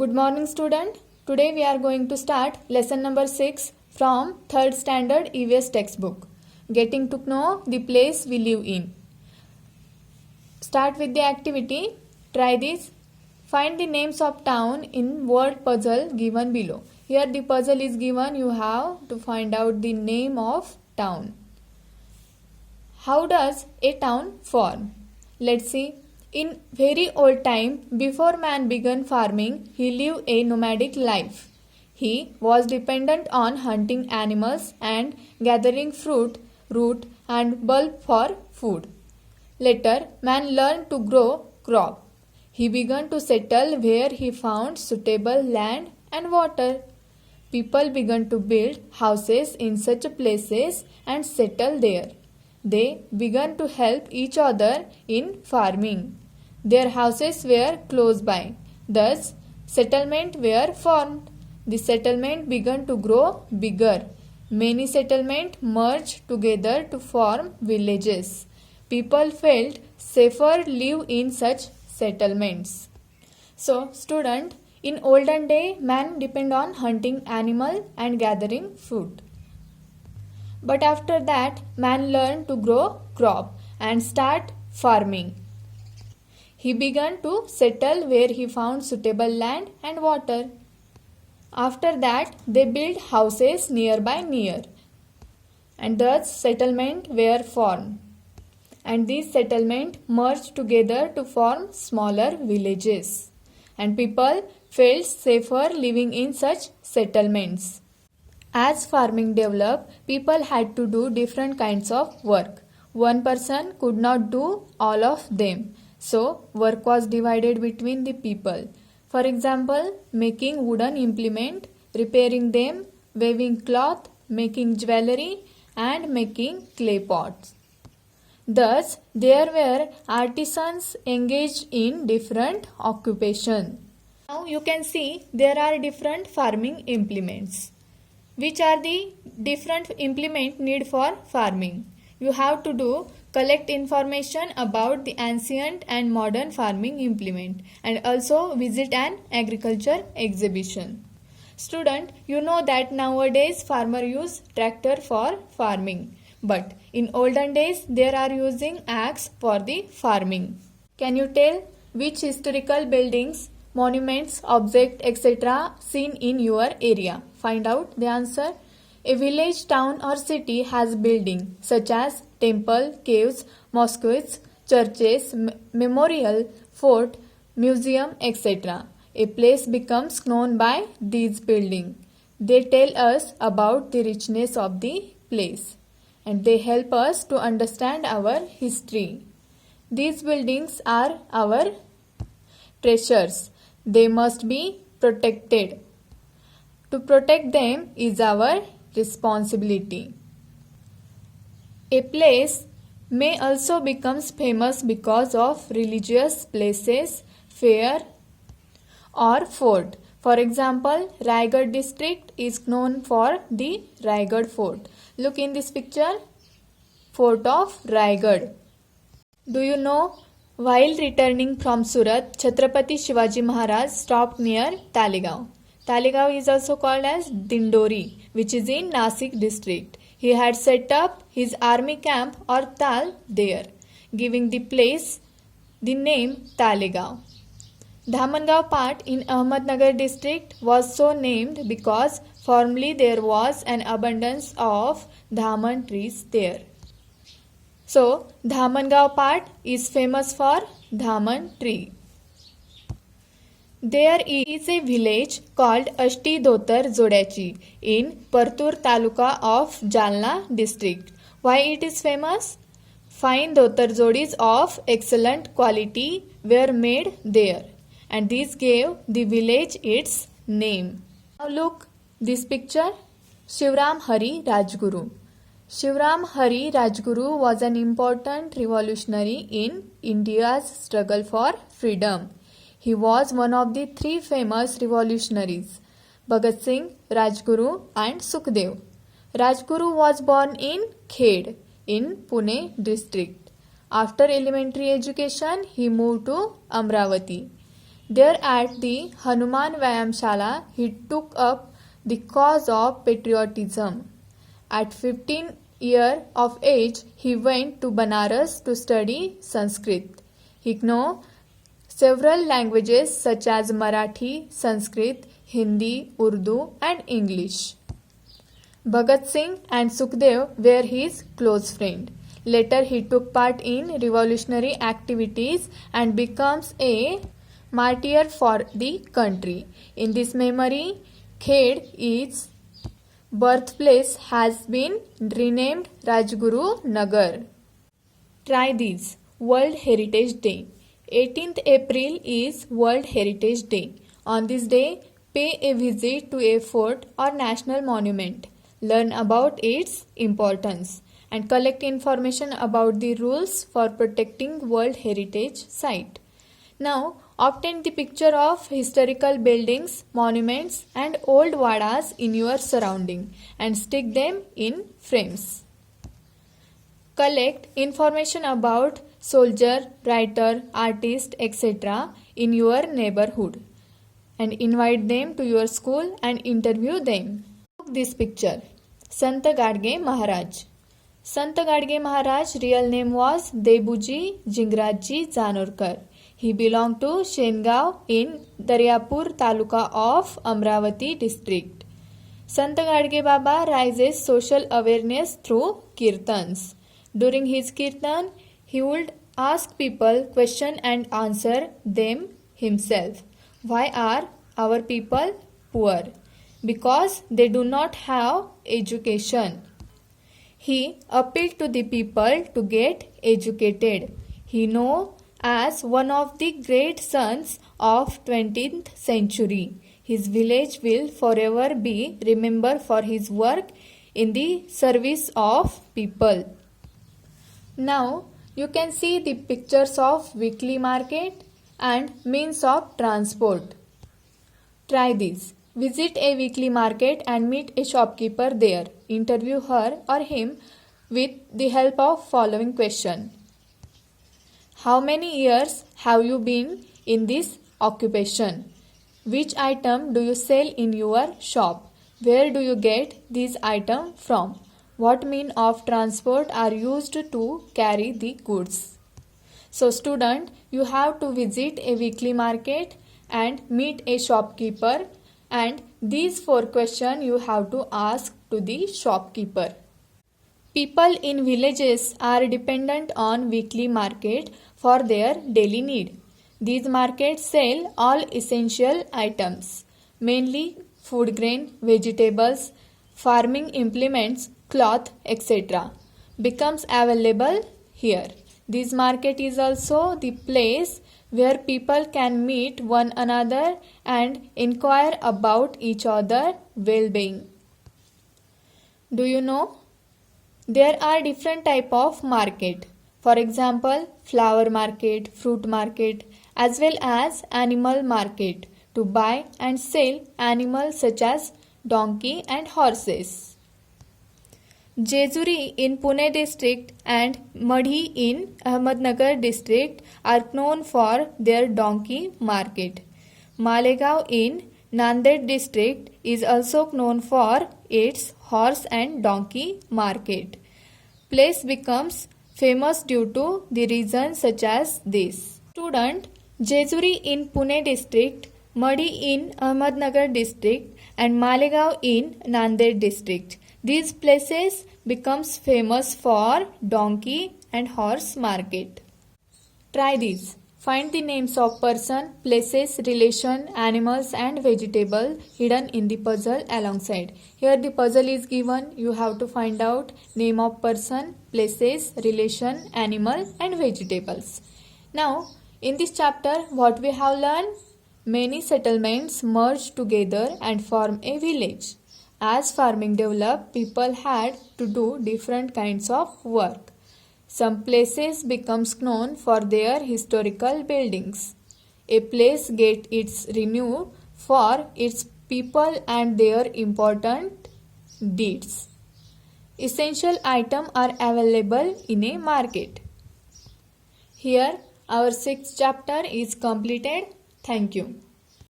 Good morning student. Today we are going to start lesson number 6 from 3rd standard EVS textbook. Getting to know the place we live in. Start with the activity. Try this. Find the names of town in word puzzle given below. Here the puzzle is given. You have to find out the name of town. How does a town form? Let's see. In very old time, before man began farming, he lived a nomadic life. He was dependent on hunting animals and gathering fruit, root and bulb for food. Later, man learned to grow crop. He began to settle where he found suitable land and water. People began to build houses in such places and settle there. They began to help each other in farming. Their houses were close by. Thus, settlements were formed. The settlement began to grow bigger. Many settlements merged together to form villages. People felt safer live in such settlements. So, student, in olden day, man depend on hunting animal and gathering food. But after that, man learned to grow crop and start farming. He began to settle where he found suitable land and water. After that, they built houses near, and thus settlements were formed. And these settlements merged together to form smaller villages. And people felt safer living in such settlements. As farming developed, people had to do different kinds of work. One person could not do all of them. So, work was divided between the people. For example, making wooden implement, repairing them, weaving cloth, making jewelry, and making clay pots. Thus, there were artisans engaged in different occupations. Now you can see there are different farming implements. Which are the different implements needed for farming? You have to collect information about the ancient and modern farming implement and also visit an agriculture exhibition. Student, you know that nowadays farmer use tractor for farming, but in olden days they are using axe for the farming. Can you tell which historical buildings, monuments, objects, etc. seen in your area? Find out the answer. A village, town or city has buildings such as temple, caves, mosques, churches, memorial, fort, museum, etc. A place becomes known by these buildings. They tell us about the richness of the place and they help us to understand our history. These buildings are our treasures. They must be protected. To protect them is our responsibility. A place may also become famous because of religious places, fair or fort. For example, Raigad district is known for the Raigad fort. Look in this picture, fort of Raigad. Do you know, while returning from Surat, Chhatrapati Shivaji Maharaj stopped near Talegaon. Talegaon is also called as Dindori, which is in Nasik district. He had set up his army camp or Tal there, giving the place the name Talegaon. Dhamangao Pat in Ahmednagar district was so named because formerly there was an abundance of Dhaman trees there. So, Dhamangao Pat is famous for Dhaman tree. There is a village called Ashti Dhotar Zodyachi in Partur Taluka of Jalna district. Why it is famous? Fine dhotar zodis of excellent quality were made there and this gave the village its name. Now look this picture. Shivram Hari Rajguru. Shivram Hari Rajguru was an important revolutionary in India's struggle for freedom. He was one of the three famous revolutionaries, Bhagat Singh, Rajguru and Sukhdev. Rajguru was born in Khed in Pune district. After elementary education, he moved to Amravati. There at the Hanuman Vyamshala, he took up the cause of patriotism. At 15 years of age, he went to Banaras to study Sanskrit. He knew several languages such as Marathi, Sanskrit, Hindi, Urdu, and English. Bhagat Singh and Sukhdev were his close friends. Later, he took part in revolutionary activities and becomes a martyr for the country. In this memory, Khed, its birthplace, has been renamed Rajguru Nagar. Try this. World Heritage Day. 18th April is World Heritage Day. On this day, pay a visit to a fort or national monument. Learn about its importance and collect information about the rules for protecting World Heritage Site. Now, obtain the picture of historical buildings, monuments and old vadas in your surrounding and stick them in frames. Collect information about soldier, writer, artist, etc. in your neighborhood and invite them to your school and interview them. This picture. Sant Gadge Maharaj. Sant Gadge Maharaj real name was Debuji Jingrajji Zanorkar. He belonged to Shengav in Daryapur Taluka of Amravati district. Sant Gadge Baba raises social awareness through kirtans. During his kirtan, he would ask people question and answer them himself. Why are our people poor? Because they do not have education. He appealed to the people to get educated. He known as one of the great sons of 20th century. His village will forever be remembered for his work in the service of people. Now you can see the pictures of weekly market and means of transport. Try this. Visit a weekly market and meet a shopkeeper there. Interview her or him with the help of following question. How many years have you been in this occupation? Which item do you sell in your shop? Where do you get these items from? What mean of transport are used to carry the goods? So student, you have to visit a weekly market and meet a shopkeeper, and these 4 questions you have to ask to the shopkeeper. People in villages are dependent on weekly market for their daily need. These markets sell all essential items, mainly food grain, vegetables, farming implements, cloth, etc. becomes available here. This market is also the place where people can meet one another and inquire about each other's well-being. Do you know? There are different types of market. For example, flower market, fruit market, as well as animal market to buy and sell animals such as donkey and horses. Jejuri in Pune district and Madhi in Ahmednagar district are known for their donkey market. Malegaon in Nanded district is also known for its horse and donkey market. Place becomes famous due to the reasons such as this. Student, Jejuri in Pune district, Madhi in Ahmednagar district and Malegaon in Nanded district. These places becomes famous for donkey and horse market. Try this. Find the names of person, places, relation, animals and vegetable hidden in the puzzle alongside. Here the puzzle is given. You have to find out name of person, places, relation, animal and vegetables. Now in this chapter what we have learned? Many settlements merged together and form a village. As farming developed, people had to do different kinds of work. Some places becomes known for their historical buildings. A place gets its renown for its people and their important deeds. Essential items are available in a market. Here our 6th chapter is completed. Thank you.